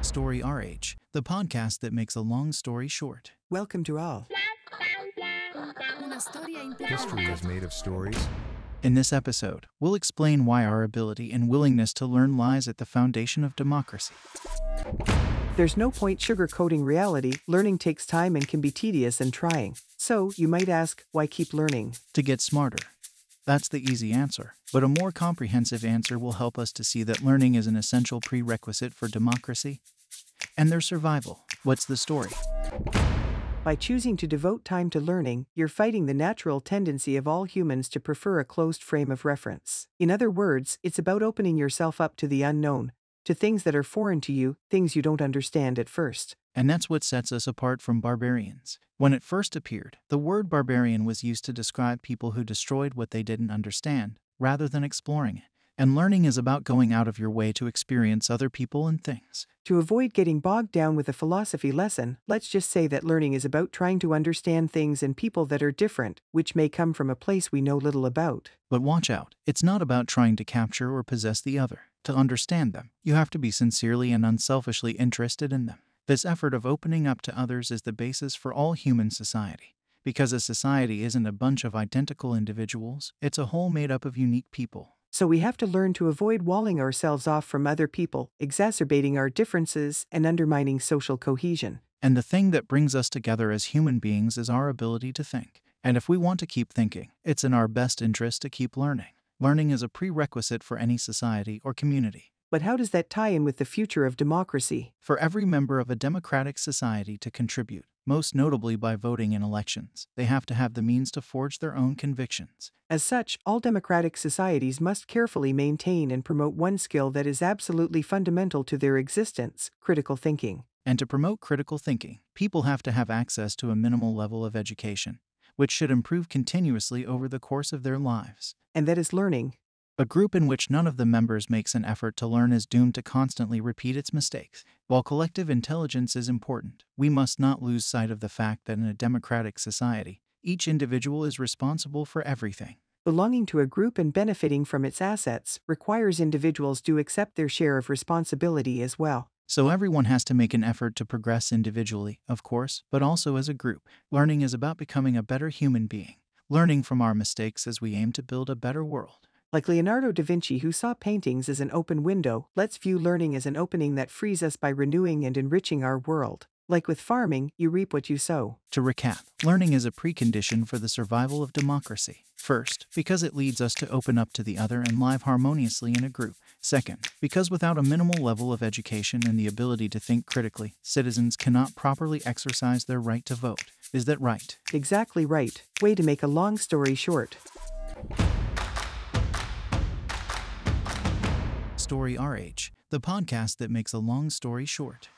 Story RH, the podcast that makes a long story short. Welcome to all. History is made of stories. In this episode, we'll explain why our ability and willingness to learn lies at the foundation of democracy. There's no point sugarcoating reality. Learning takes time and can be tedious and trying. So, you might ask, why keep learning? To get smarter. That's the easy answer, but a more comprehensive answer will help us to see that learning is an essential prerequisite for democracy and their survival. What's the story? By choosing to devote time to learning, you're fighting the natural tendency of all humans to prefer a closed frame of reference. In other words, it's about opening yourself up to the unknown, to things that are foreign to you, things you don't understand at first. And that's what sets us apart from barbarians. When it first appeared, the word barbarian was used to describe people who destroyed what they didn't understand, rather than exploring it. And learning is about going out of your way to experience other people and things. To avoid getting bogged down with a philosophy lesson, let's just say that learning is about trying to understand things and people that are different, which may come from a place we know little about. But watch out, it's not about trying to capture or possess the other. To understand them, you have to be sincerely and unselfishly interested in them. This effort of opening up to others is the basis for all human society. Because a society isn't a bunch of identical individuals, it's a whole made up of unique people. So we have to learn to avoid walling ourselves off from other people, exacerbating our differences and undermining social cohesion. And the thing that brings us together as human beings is our ability to think. And if we want to keep thinking, it's in our best interest to keep learning. Learning is a prerequisite for any society or community. But how does that tie in with the future of democracy? For every member of a democratic society to contribute, most notably by voting in elections, they have to have the means to forge their own convictions. As such, all democratic societies must carefully maintain and promote one skill that is absolutely fundamental to their existence: critical thinking. And to promote critical thinking, people have to have access to a minimal level of education, which should improve continuously over the course of their lives. And that is learning. A group in which none of the members makes an effort to learn is doomed to constantly repeat its mistakes. While collective intelligence is important, we must not lose sight of the fact that in a democratic society, each individual is responsible for everything. Belonging to a group and benefiting from its assets requires individuals to accept their share of responsibility as well. So everyone has to make an effort to progress individually, of course, but also as a group. Learning is about becoming a better human being, learning from our mistakes as we aim to build a better world. Like Leonardo da Vinci, who saw paintings as an open window, let's view learning as an opening that frees us by renewing and enriching our world. Like with farming, you reap what you sow. To recap, learning is a precondition for the survival of democracy. First, because it leads us to open up to the other and live harmoniously in a group. Second, because without a minimal level of education and the ability to think critically, citizens cannot properly exercise their right to vote. Is that right? Exactly right. Way to make a long story short. Story RH, the podcast that makes a long story short.